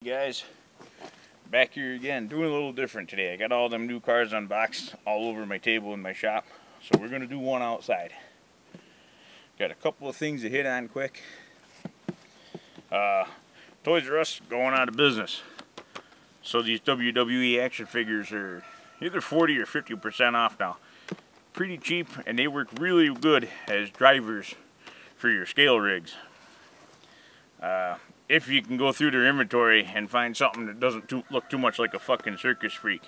Guys, back here again, doing a little different today. I got all them new cars unboxed all over my table in my shop, so we're going to do one outside. Got a couple of things to hit on quick. Toys R Us going out of business, so these WWE action figures are either 40 or 50% off now. Pretty cheap, and they work really good as drivers for your scale rigs. If you can go through their inventory and find something that doesn't look too much like a fucking circus freak.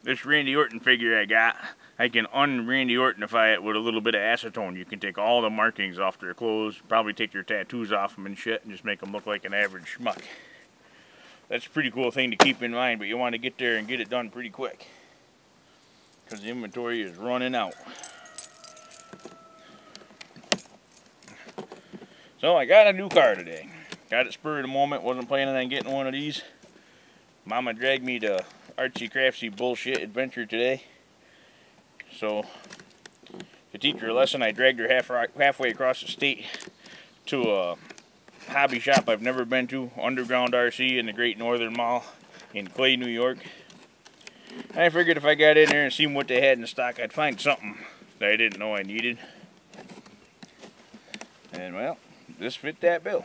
This Randy Orton figure I got, I can un-Randy Ortonify it with a little bit of acetone. You can take all the markings off their clothes, probably take their tattoos off them and shit, and just make them look like an average schmuck. That's a pretty cool thing to keep in mind, but you want to get there and get it done pretty quick, because the inventory is running out. So I got a new car today. Got it spur of the moment, wasn't planning on getting one of these. Mama dragged me to artsy craftsy bullshit adventure today. So, to teach her a lesson, I dragged her halfway across the state to a hobby shop I've never been to, Underground RC in the Great Northern Mall in Clay, New York. And I figured if I got in there and seen what they had in stock, I'd find something that I didn't know I needed. And well, this fit that bill.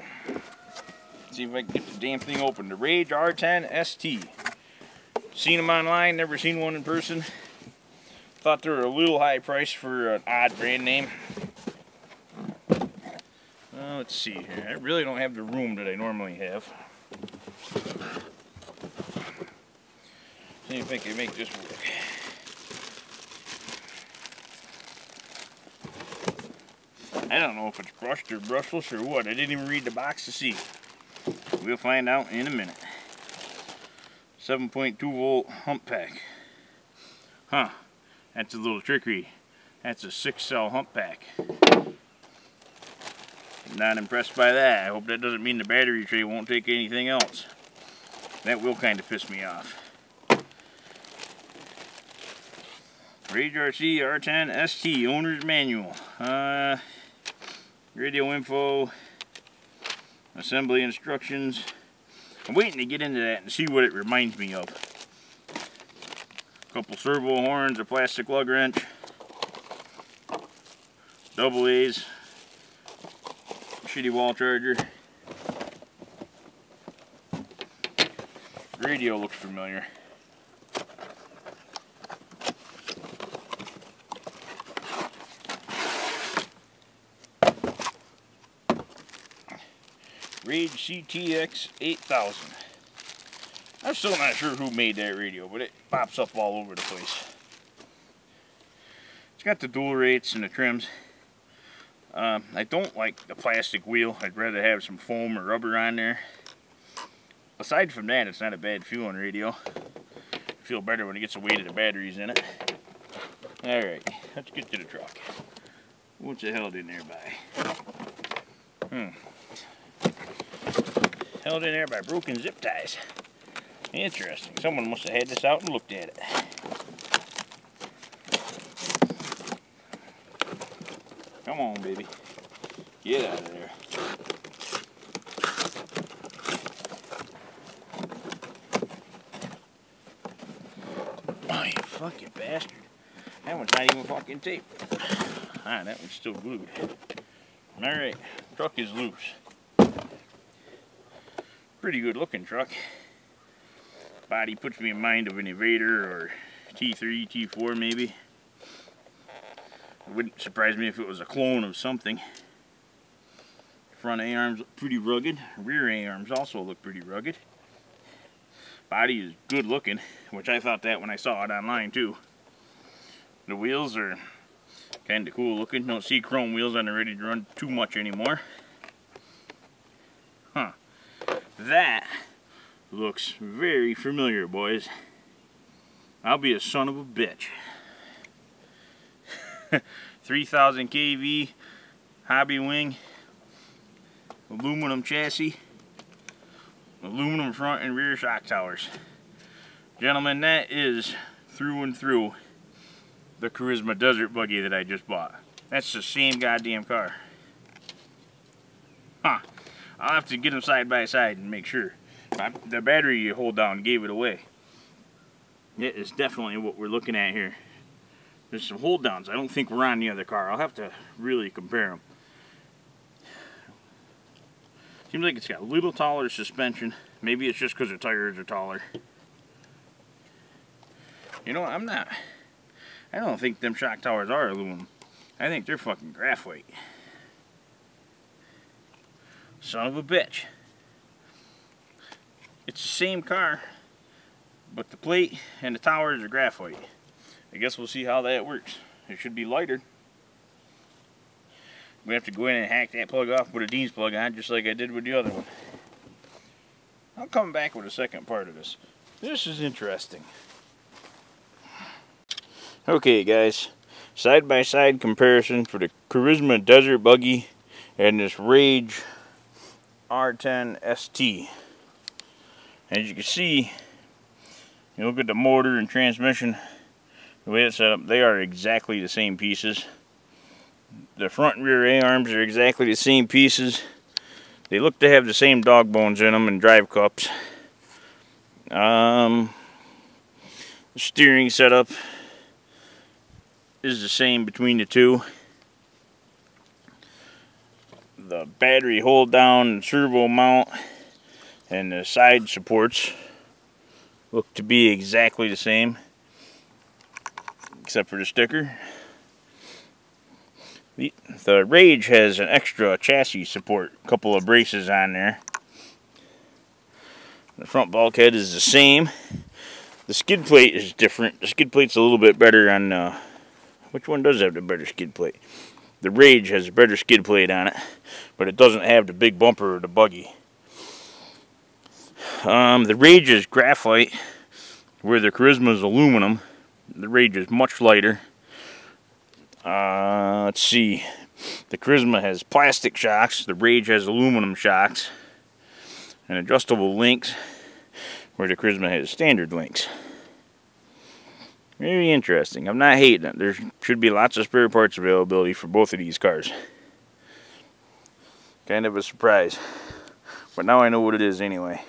See if I can get the damn thing open. The Rage R10ST. Seen them online, never seen one in person. Thought they were a little high price for an odd brand name. Let's see here. I really don't have the room that I normally have. See if I can make this work. I don't know if it's brushed or brushless or what. I didn't even read the box to see. We'll find out in a minute. 7.2 volt hump pack. Huh. That's a little trickery. That's a 6-cell hump pack. Not impressed by that. I hope that doesn't mean the battery tray won't take anything else. That will kind of piss me off. Rage RC R10ST Owner's Manual. Radio info. Assembly instructions. I'm waiting to get into that and see what it reminds me of. A couple servo horns, a plastic lug wrench, double A's, shitty wall charger. Radio looks familiar. Rage CTX 8000. I'm still not sure who made that radio, but it pops up all over the place. It's got the dual rates and the trims. I don't like the plastic wheel. I'd rather have some foam or rubber on there. Aside from that, it's not a bad feeling radio. I feel better when it gets the weight of the batteries in it. Alright, let's get to the truck. What's it held in there by? Held in there by broken zip ties. Interesting. Someone must have had this out and looked at it. Come on, baby. Get out of there. Oh, you fucking bastard. That one's not even fucking taped. Ah, that one's still glued. Alright, truck is loose. Pretty good looking truck. Body puts me in mind of an Invader or T3, T4 maybe. It wouldn't surprise me if it was a clone of something. Front A-arms look pretty rugged. Rear A-arms also look pretty rugged. Body is good looking, which I thought that when I saw it online too. The wheels are kind of cool looking. Don't see chrome wheels on the Ready to Run too much anymore. Huh. That looks very familiar, boys. I'll be a son of a bitch. 3000 kV hobby wing, aluminum chassis, aluminum front and rear shock towers. Gentlemen, that is through and through the Charisma Desert Buggy that I just bought. That's the same goddamn car. Huh. I'll have to get them side by side and make sure. The battery you hold down gave it away. It is definitely what we're looking at here. There's some hold downs. I don't think we're on the other car. I'll have to really compare them. Seems like it's got a little taller suspension. Maybe it's just because the tires are taller. You know, I don't think them shock towers are aluminum. I think they're fucking graphite. Son of a bitch. It's the same car, but the plate and the towers are graphite. I guess we'll see how that works. It should be lighter. We have to go in and hack that plug off, put a Dean's plug on, just like I did with the other one. I'll come back with a second part of this. This is interesting. Okay guys, side-by-side comparison for the Charisma Desert Buggy and this Rage R10ST. As you can see, you look at the motor and transmission, the way it's set up, they are exactly the same pieces. The front and rear A-arms are exactly the same pieces. They look to have the same dog bones in them and drive cups. The steering setup is the same between the two. The battery hold down, servo mount, and the side supports look to be exactly the same, except for the sticker. The Rage has an extra chassis support, a couple of braces on there. The front bulkhead is the same. The skid plate is different. The skid plate's a little bit better on, which one does have the better skid plate? The Rage has a better skid plate on it, but it doesn't have the big bumper of the buggy. The Rage is graphite, where the Charisma is aluminum. The Rage is much lighter. Let's see. The Charisma has plastic shocks. The Rage has aluminum shocks. And adjustable links, where the Charisma has standard links. Very interesting. I'm not hating it. There should be lots of spare parts availability for both of these cars. Kind of a surprise. But now I know what it is anyway.